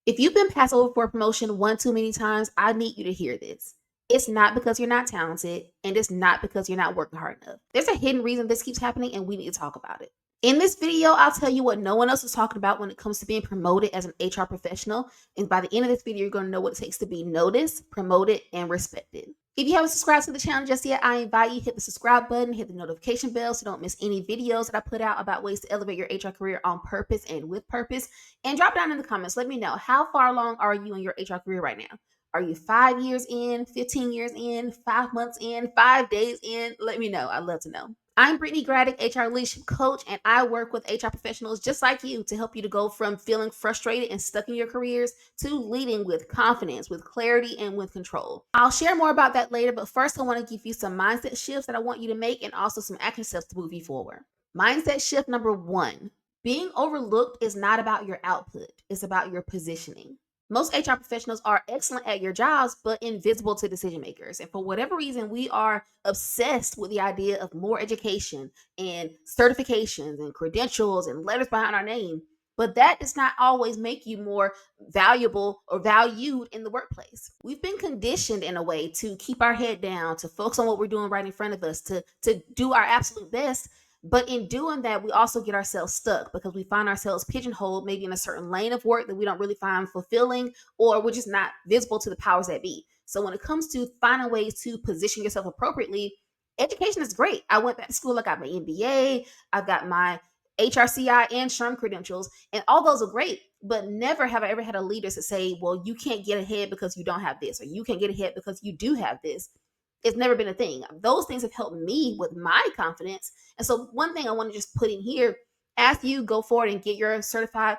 If you've been passed over for a promotion one too many times, I need you to hear this. It's not because you're not talented, and it's not because you're not working hard enough. There's a hidden reason this keeps happening, and we need to talk about it. In this video, I'll tell you what no one else is talking about when it comes to being promoted as an HR professional. And by the end of this video, you're going to know what it takes to be noticed, promoted, and respected. If you haven't subscribed to the channel just yet, I invite you to hit the subscribe button, hit the notification bell so you don't miss any videos that I put out about ways to elevate your HR career on purpose and with purpose. And drop down in the comments. Let me know, how far along are you in your HR career right now? Are you 5 years in, 15 years in, 5 months in, 5 days in? Let me know. I'd love to know. I'm Brittany Graddick, HR leadership coach, and I work with HR professionals just like you to help you to go from feeling frustrated and stuck in your careers to leading with confidence, with clarity, and with control. I'll share more about that later, but first I want to give you some mindset shifts that I want you to make and also some action steps to move you forward. Mindset shift number 1. Being overlooked is not about your output, it's about your positioning. Most HR professionals are excellent at your jobs, but invisible to decision makers. And for whatever reason, we are obsessed with the idea of more education and certifications and credentials and letters behind our name. But that does not always make you more valuable or valued in the workplace. We've been conditioned in a way to keep our head down, to focus on what we're doing right in front of us, to do our absolute best. But in doing that, we also get ourselves stuck because we find ourselves pigeonholed maybe in a certain lane of work that we don't really find fulfilling, or we're just not visible to the powers that be. So when it comes to finding ways to position yourself appropriately, education is great. I went back to school, I got my MBA, I've got my HRCI and SHRM credentials, and all those are great. But never have I ever had a leader to say, well, you can't get ahead because you don't have this, or you can't get ahead because you do have this. It's never been a thing. Those things have helped me with my confidence. And so, one thing I want to just put in here, after you go forward and get your certified,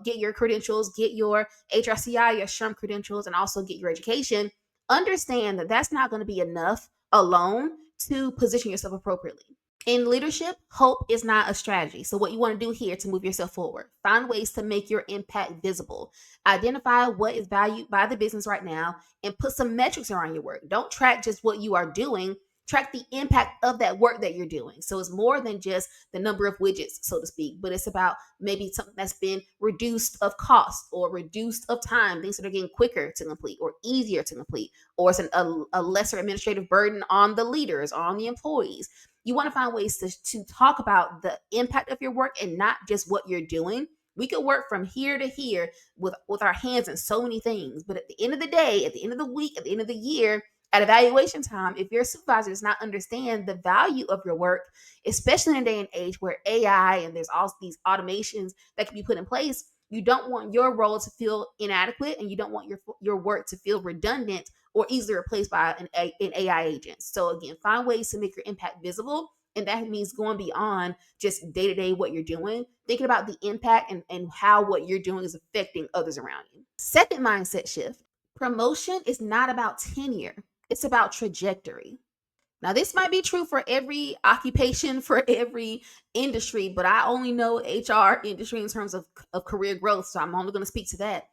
get your credentials, get your HRCI, your SHRM credentials, and also get your education, understand that that's not going to be enough alone to position yourself appropriately. In leadership, hope is not a strategy. So, what you want to do here to move yourself forward, find ways to make your impact visible. Identify what is valued by the business right now and put some metrics around your work. Don't track just what you are doing, track the impact of that work that you're doing. So, it's more than just the number of widgets, so to speak, but it's about maybe something that's been reduced of cost or reduced of time, things that are getting quicker to complete or easier to complete, or it's a lesser administrative burden on the leaders, on the employees. You want to find ways to talk about the impact of your work and not just what you're doing. We could work from here to here with our hands in so many things, but at the end of the day, at the end of the week, at the end of the year, at evaluation time, if your supervisor does not understand the value of your work, especially in a day and age where AI and there's all these automations that can be put in place, you don't want your role to feel inadequate, and you don't want your work to feel redundant or easily replaced by an AI agent. So again, find ways to make your impact visible. And that means going beyond just day to day what you're doing, thinking about the impact and how what you're doing is affecting others around you. Second mindset shift, promotion is not about tenure, it's about trajectory. Now, this might be true for every occupation, for every industry, but I only know HR industry in terms of career growth. So I'm only going to speak to that.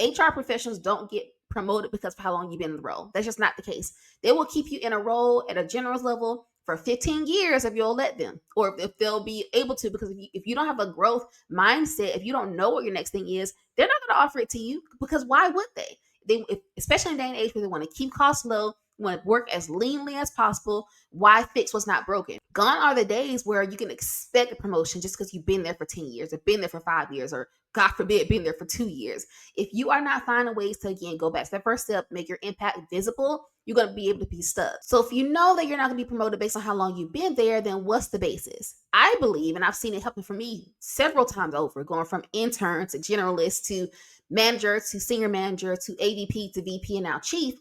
HR professionals don't get promoted because of how long you've been in the role. That's just not the case. They will keep you in a role at a generous level for 15 years if you'll let them, or if they'll be able to, because if you don't have a growth mindset, if you don't know what your next thing is, they're not going to offer it to you, because why would they? Especially in day and age where they want to keep costs low, want to work as leanly as possible. Why fix what's not broken? Gone are the days where you can expect a promotion just because you've been there for 10 years or been there for 5 years, or God forbid, been there for 2 years. If you are not finding ways to, again, go back to that first step, make your impact visible, you're going to be able to be stuck. So if you know that you're not going to be promoted based on how long you've been there, then what's the basis? I believe, and I've seen it happen for me several times over, going from intern to generalist to manager to senior manager to AVP to VP and now chief.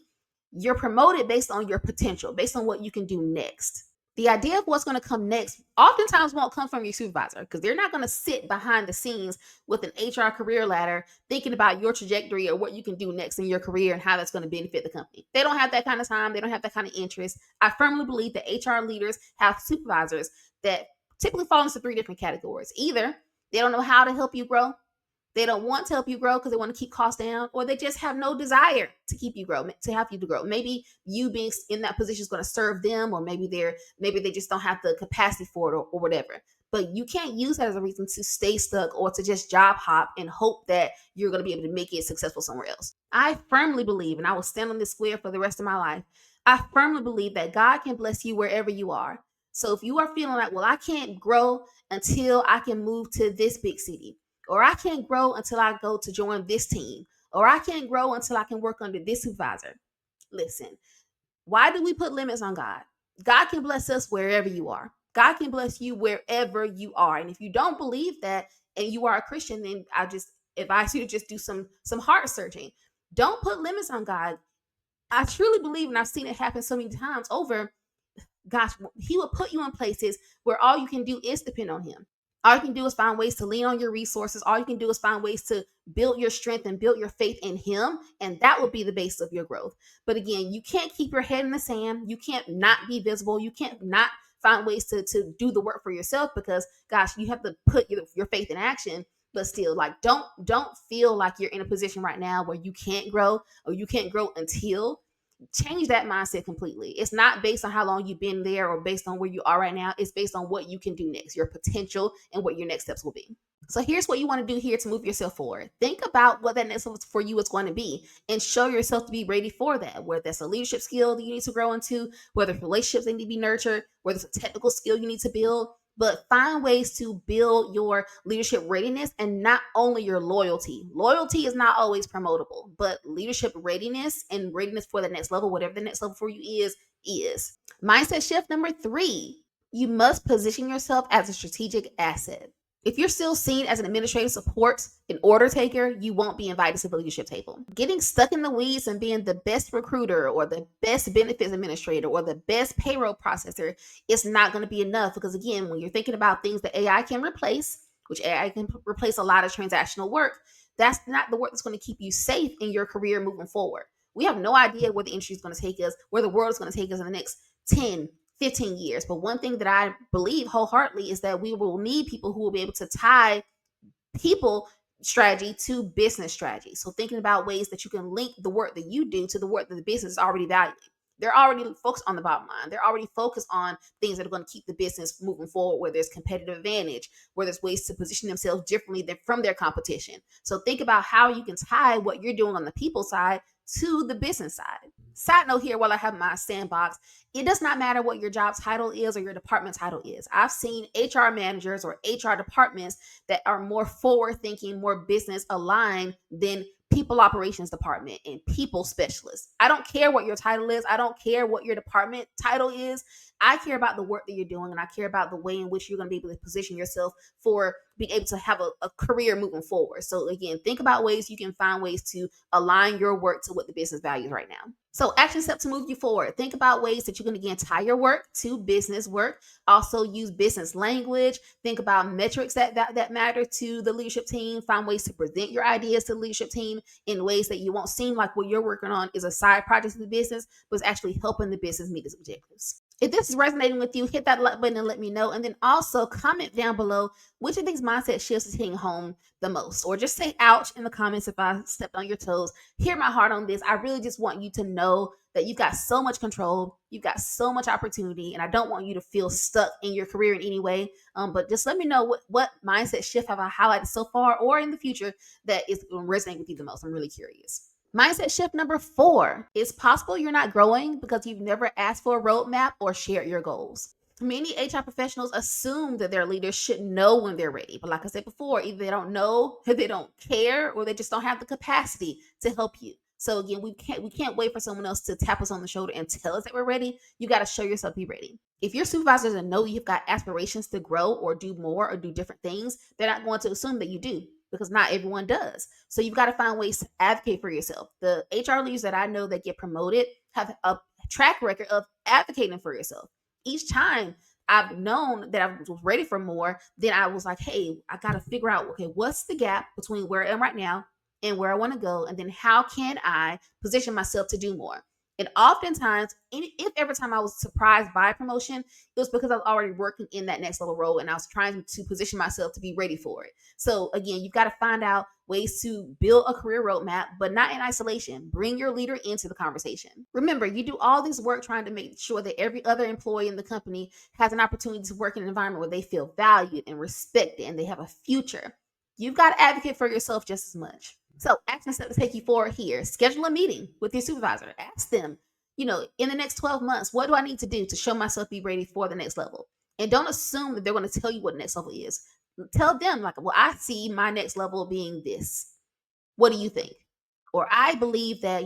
You're promoted based on your potential, based on what you can do next. The idea of what's going to come next oftentimes won't come from your supervisor, because they're not going to sit behind the scenes with an HR career ladder thinking about your trajectory or what you can do next in your career and how that's going to benefit the company. They don't have that kind of time. They don't have that kind of interest. I firmly believe that HR leaders have supervisors that typically fall into three different categories. Either they don't know how to help you grow, they don't want to help you grow because they want to keep costs down, or they just have no desire to keep you grow, to help you to grow. Maybe you being in that position is going to serve them, or maybe they just don't have the capacity for it, or whatever. But you can't use that as a reason to stay stuck or to just job hop and hope that you're going to be able to make it successful somewhere else. I firmly believe, and I will stand on this square for the rest of my life, I firmly believe that God can bless you wherever you are. So if you are feeling like, well, I can't grow until I can move to this big city, or I can't grow until I go to join this team, or I can't grow until I can work under this supervisor. Listen, why do we put limits on God? God can bless us wherever you are. God can bless you wherever you are. And if you don't believe that and you are a Christian, then I just advise you to just do some heart searching. Don't put limits on God. I truly believe, and I've seen it happen so many times over, gosh, he will put you in places where all you can do is depend on him. All you can do is find ways to lean on your resources. All you can do is find ways to build your strength and build your faith in him. And that will be the base of your growth. But again, you can't keep your head in the sand. You can't not be visible. You can't not find ways to do the work for yourself, because gosh, you have to put your faith in action. But still, like, don't feel like you're in a position right now where you can't grow, or you can't grow until. Change that mindset completely. It's not based on how long you've been there or based on where you are right now. It's based on what you can do next, your potential, and what your next steps will be. So here's what you want to do here to move yourself forward. Think about what that next level for you is going to be, and show yourself to be ready for that. Whether that's a leadership skill that you need to grow into, whether relationships that need to be nurtured, whether it's a technical skill you need to build, but find ways to build your leadership readiness, and not only your loyalty. Loyalty is not always promotable, but leadership readiness and readiness for the next level, whatever the next level for you is. Mindset shift number 3, you must position yourself as a strategic asset. If you're still seen as an administrative support, an order taker, you won't be invited to the leadership table. Getting stuck in the weeds and being the best recruiter or the best benefits administrator or the best payroll processor is not going to be enough, because again, when you're thinking about things that AI can replace, which AI can replace a lot of transactional work, that's not the work that's going to keep you safe in your career moving forward. We have no idea where the industry is going to take us, where the world is going to take us in the next 10, 15 years. But one thing that I believe wholeheartedly is that we will need people who will be able to tie people strategy to business strategy. So thinking about ways that you can link the work that you do to the work that the business is already valuing. They're already focused on the bottom line. They're already focused on things that are going to keep the business moving forward, where there's competitive advantage, where there's ways to position themselves differently than from their competition. So think about how you can tie what you're doing on the people side to the business side. Side note here, while I have my sandbox, it does not matter what your job title is or your department title is. I've seen HR managers or HR departments that are more forward thinking, more business aligned than people operations department and people specialists. I don't care what your title is. I don't care what your department title is. I care about the work that you're doing, and I care about the way in which you're going to be able to position yourself for being able to have a career moving forward. So again, think about ways you can find ways to align your work to what the business values right now. So action step to move you forward. Think about ways that you can again tie your work to business work. Also use business language. Think about metrics that matter to the leadership team. Find ways to present your ideas to the leadership team in ways that you won't seem like what you're working on is a side project of the business, but it's actually helping the business meet its objectives. If this is resonating with you, hit that like button and let me know. And then also comment down below which of these mindset shifts is hitting home the most. Or just say ouch in the comments if I stepped on your toes. Hear my heart on this. I really just want you to know that you've got so much control. You've got so much opportunity. And I don't want you to feel stuck in your career in any way. But just let me know what mindset shift have I highlighted so far or in the future that is going to resonate with you the most. I'm really curious. Mindset shift number 4. It's possible you're not growing because you've never asked for a roadmap or shared your goals. Many HR professionals assume that their leaders should know when they're ready. But like I said before, either they don't know, they don't care, or they just don't have the capacity to help you. So again, we can't wait for someone else to tap us on the shoulder and tell us that we're ready. You got to show yourself to be ready. If your supervisor doesn't know you've got aspirations to grow or do more or do different things, they're not going to assume that you do, because not everyone does. So you've got to find ways to advocate for yourself. The HR leaders that I know that get promoted have a track record of advocating for yourself. Each time I've known that I was ready for more, then I was like, hey, I got to figure out, okay, what's the gap between where I am right now and where I want to go? And then how can I position myself to do more? And oftentimes, if every time I was surprised by a promotion, it was because I was already working in that next level role and I was trying to position myself to be ready for it. So again, you've got to find out ways to build a career roadmap, but not in isolation. Bring your leader into the conversation. Remember, you do all this work trying to make sure that every other employee in the company has an opportunity to work in an environment where they feel valued and respected and they have a future. You've got to advocate for yourself just as much. So, action step to take you forward here: schedule a meeting with your supervisor. Ask them, in the next 12 months, what do I need to do to show myself be ready for the next level? And don't assume that they're going to tell you what the next level is. Tell them, like, well, I see my next level being this. What do you think? Or I believe that,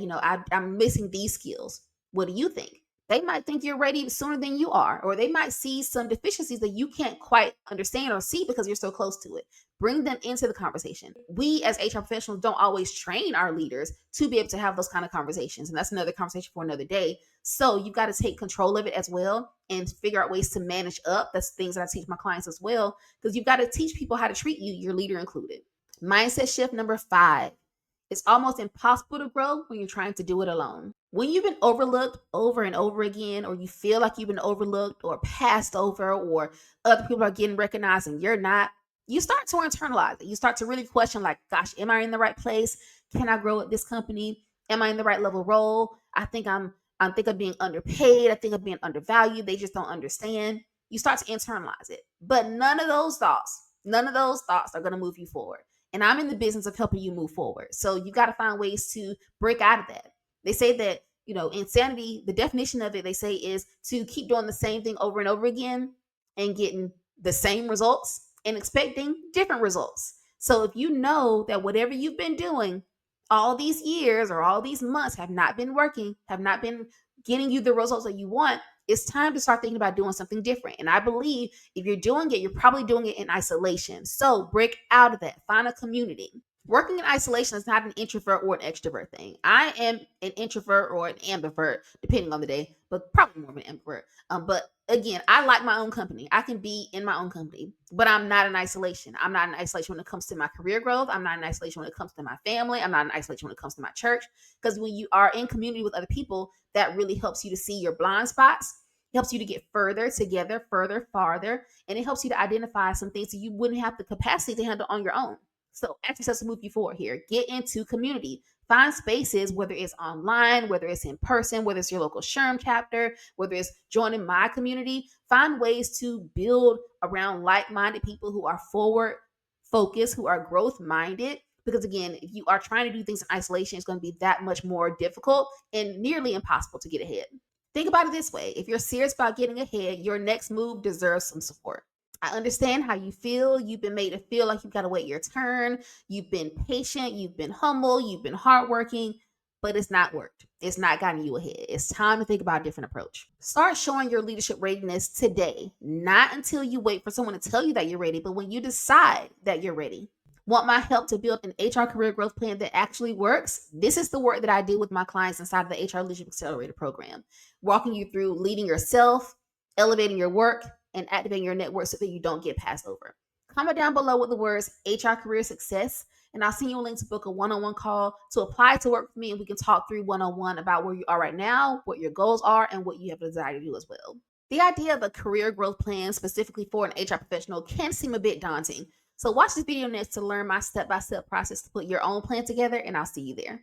I'm missing these skills. What do you think? They might think you're ready sooner than you are, or they might see some deficiencies that you can't quite understand or see because you're so close to it. Bring them into the conversation. We as HR professionals don't always train our leaders to be able to have those kind of conversations. And that's another conversation for another day. So you've got to take control of it as well and figure out ways to manage up. That's things that I teach my clients as well, because you've got to teach people how to treat you, your leader included. Mindset shift number 5. It's almost impossible to grow when you're trying to do it alone. When you've been overlooked over and over again, or you feel like you've been overlooked or passed over, or other people are getting recognized and you're not, you start to internalize it. You start to really question, like, gosh, am I in the right place? Can I grow at this company? Am I in the right level role? I think I'm being underpaid. I think I'm being undervalued. They just don't understand. You start to internalize it. But none of those thoughts are going to move you forward. And I'm in the business of helping you move forward. So you got to find ways to break out of that. They say that, insanity, the definition of it, they say, is to keep doing the same thing over and over again and getting the same results and expecting different results. So if you know that whatever you've been doing all these years or all these months have not been working, have not been getting you the results that you want, it's time to start thinking about doing something different. And I believe if you're doing it, you're probably doing it in isolation. So break out of that, find a community. Working in isolation is not an introvert or an extrovert thing. I am an introvert or an ambivert, depending on the day, but probably more of an ambivert. But again, I like my own company. I can be in my own company, but I'm not in isolation. I'm not in isolation when it comes to my career growth. I'm not in isolation when it comes to my family. I'm not in isolation when it comes to my church. Because when you are in community with other people, that really helps you to see your blind spots. It helps you to get further together, further, farther, and it helps you to identify some things that you wouldn't have the capacity to handle on your own. So ask yourself to move you forward here. Get into community. Find spaces, whether it's online, whether it's in person, whether it's your local SHRM chapter, whether it's joining my community. Find ways to build around like-minded people who are forward focused, who are growth minded. Because again, if you are trying to do things in isolation, it's going to be that much more difficult and nearly impossible to get ahead. Think about it this way: if you're serious about getting ahead, your next move deserves some support. I understand how you feel. You've been made to feel like you've got to wait your turn. You've been patient. You've been humble. You've been hardworking, but it's not worked. It's not gotten you ahead. It's time to think about a different approach. Start showing your leadership readiness today, not until you wait for someone to tell you that you're ready, but when you decide that you're ready. Want my help to build an HR career growth plan that actually works? This is the work that I do with my clients inside of the HR Leadership Accelerator program, walking you through leading yourself, elevating your work, and activating your network so that you don't get passed over. Comment down below with the words HR career success, and I'll send you a link to book a one-on-one call to apply to work for me, and we can talk through one-on-one about where you are right now, what your goals are, and what you have a desire to do as well. The idea of a career growth plan specifically for an HR professional can seem a bit daunting. So watch this video next to learn my step-by-step process to put your own plan together, and I'll see you there.